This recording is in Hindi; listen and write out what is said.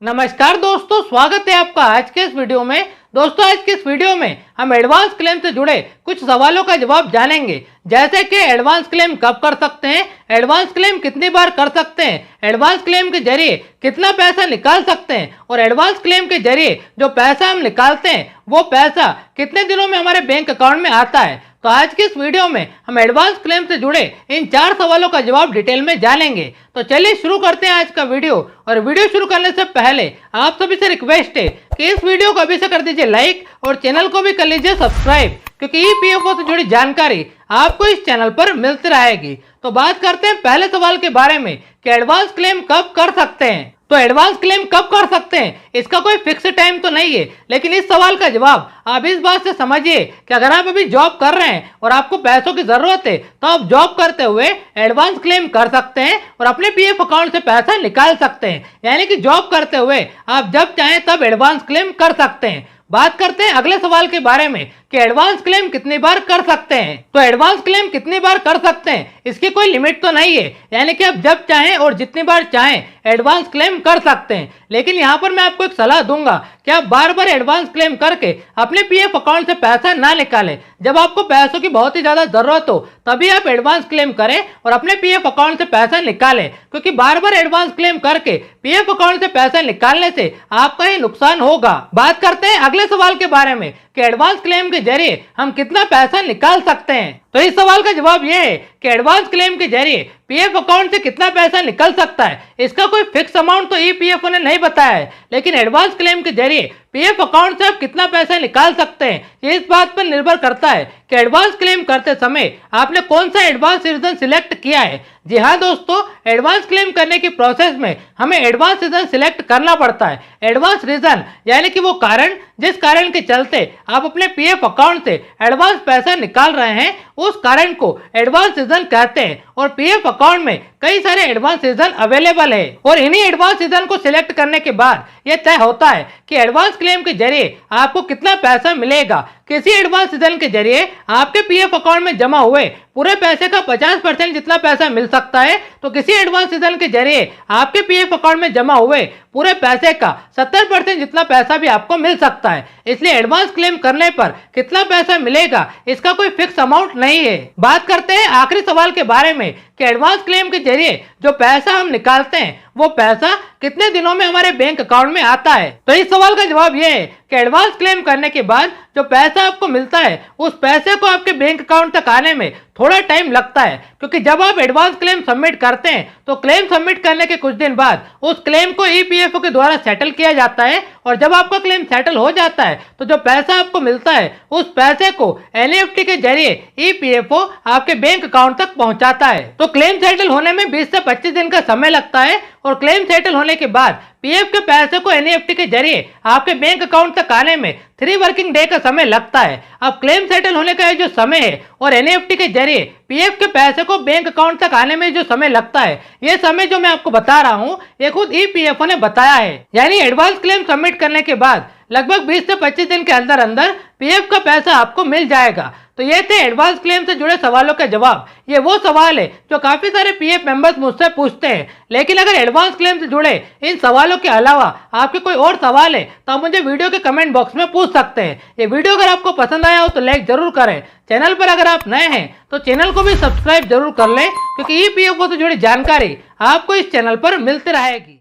नमस्कार दोस्तों, स्वागत है आपका आज के इस वीडियो में। दोस्तों, आज के इस वीडियो में हम एडवांस क्लेम से जुड़े कुछ सवालों का जवाब जानेंगे, जैसे कि एडवांस क्लेम कब कर सकते हैं, एडवांस क्लेम कितनी बार कर सकते हैं, एडवांस क्लेम के जरिए कितना पैसा निकाल सकते हैं और एडवांस क्लेम के जरिए जो पैसा हम निकालते हैं वो पैसा कितने दिनों में हमारे बैंक अकाउंट में आता है। तो आज की इस वीडियो में हम एडवांस क्लेम से जुड़े इन 4 सवालों का जवाब डिटेल में जानेंगे। तो चलिए शुरू करते हैं आज का वीडियो। और वीडियो शुरू करने से पहले आप सभी से रिक्वेस्ट है कि इस वीडियो को अभी से कर दीजिए लाइक और चैनल को भी कर लीजिए सब्सक्राइब, क्योंकि ईपीएफओ से जुड़ी जानकारी आपको इस चैनल पर मिलती रहेगी। तो बात करते हैं पहले सवाल के बारे में कि एडवांस क्लेम कब कर सकते हैं। तो एडवांस क्लेम कब कर सकते हैं, इसका कोई फिक्स टाइम तो नहीं है, लेकिन इस सवाल का जवाब आप इस बात से समझिए कि अगर आप अभी जॉब कर रहे हैं और आपको पैसों की जरूरत है तो आप जॉब करते हुए एडवांस क्लेम कर सकते हैं और अपने पीएफ अकाउंट से पैसा निकाल सकते हैं। यानी कि जॉब करते हुए आप जब चाहें तब एडवांस क्लेम कर सकते हैं। बात करते हैं अगले सवाल के बारे में कि एडवांस क्लेम कितनी बार कर सकते हैं। तो एडवांस क्लेम कितनी बार कर सकते हैं, इसकी कोई लिमिट तो नहीं है, यानी कि आप जब चाहें और जितनी बार चाहें एडवांस क्लेम कर सकते हैं। लेकिन यहाँ पर मैं आपको एक सलाह दूंगा कि आप बार बार एडवांस क्लेम करके अपने पीएफ अकाउंट से पैसा ना निकालें। जब आपको पैसों की बहुत ही ज्यादा जरूरत हो तभी आप एडवांस क्लेम करें और अपने पीएफ अकाउंट से पैसा निकालें, क्योंकि बार बार एडवांस क्लेम करके पीएफ अकाउंट से पैसा निकालने से आपका ही नुकसान होगा। बात करते हैं अगले सवाल के बारे में कि एडवांस क्लेम के जरिए हम कितना पैसा निकाल सकते हैं। तो इस सवाल का जवाब यह है कि एडवांस क्लेम के जरिए पीएफ अकाउंट से कितना पैसा निकल सकता है, इसका कोई फिक्स अमाउंट तो ईपीएफओ ने नहीं बताया है, लेकिन एडवांस क्लेम के जरिए पीएफ अकाउंट से आप कितना पैसा निकाल सकते हैं ये इस बात पर निर्भर करता है कि एडवांस क्लेम करते समय आपने कौन सा एडवांस रीजन सिलेक्ट किया है। जी हाँ दोस्तों, एडवांस क्लेम करने की प्रोसेस में हमें एडवांस रीजन सिलेक्ट करना पड़ता है। एडवांस रीजन यानी कि वो कारण जिस कारण के चलते आप अपने पीएफ अकाउंट से एडवांस पैसा निकाल रहे हैं, उस कारण को एडवांस रीजन कहते हैं। और पीएफ अकाउंट में कई सारे एडवांस रीजन अवेलेबल है और इन्हीं एडवांस रीजन को सिलेक्ट करने के बाद यह तय होता है कि एडवांस क्लेम के जरिए आपको कितना पैसा मिलेगा। किसी एडवांस रीजन के जरिए आपके पीएफ अकाउंट में जमा हुए पूरे पैसे का 50% जितना पैसा मिल सकता है, तो किसी एडवांस रीजन के जरिए आपके पीएफ अकाउंट में जमा हुए पूरे पैसे का 70% जितना पैसा भी आपको मिल सकता है। इसलिए एडवांस क्लेम करने पर कितना पैसा मिलेगा इसका कोई फिक्स अमाउंट नहीं है। बात करते हैं आखिरी सवाल के बारे में कि एडवांस क्लेम के जरिए जो पैसा हम निकालते हैं वो पैसा कितने दिनों में हमारे बैंक अकाउंट में आता है। तो इस सवाल का जवाब यह है कि एडवांस क्लेम करने के बाद जो पैसा आपको मिलता है उस पैसे को आपके बैंक अकाउंट तक आने में थोड़ा टाइम लगता है, क्योंकि जब आप एडवांस क्लेम सबमिट करते हैं तो क्लेम सबमिट करने के कुछ दिन बाद उस क्लेम को ईपीएफओ के द्वारा सेटल किया जाता है और जब आपका क्लेम सेटल हो जाता है तो जो पैसा आपको मिलता है उस पैसे को एनईएफटी के जरिए ईपीएफओ आपके बैंक अकाउंट तक पहुंचाता है। तो क्लेम सेटल होने में 20 से 25 दिन का समय लगता है और क्लेम सेटल होने के बाद पीएफ के पैसे को एनईएफटी के जरिए आपके बैंक अकाउंट तक आने में 3 वर्किंग डे का समय लगता है। अब क्लेम सेटल होने का जो समय है और एनईएफटी के जरिए पीएफ के पैसे को बैंक अकाउंट तक आने में जो समय लगता है, ये समय जो मैं आपको बता रहा हूँ ये खुद ईपीएफओ ने बताया है। यानी एडवांस क्लेम सबमिट करने के बाद लगभग 20 से 25 दिन के अंदर अंदर पीएफ का पैसा आपको मिल जाएगा। तो ये थे एडवांस क्लेम से जुड़े सवालों का जवाब। ये वो सवाल है जो काफी सारे पीएफ मेंबर्स मुझसे पूछते हैं, लेकिन अगर एडवांस क्लेम से जुड़े इन सवालों के अलावा आपके कोई और सवाल है तो आप मुझे वीडियो के कमेंट बॉक्स में पूछ सकते हैं। ये वीडियो अगर आपको पसंद आया हो तो लाइक जरूर करें। चैनल पर अगर आप नए हैं तो चैनल को भी सब्सक्राइब जरूर कर लें, क्योंकि ईपीएफओ से जुड़ी जानकारी आपको इस चैनल पर मिलती रहेगी।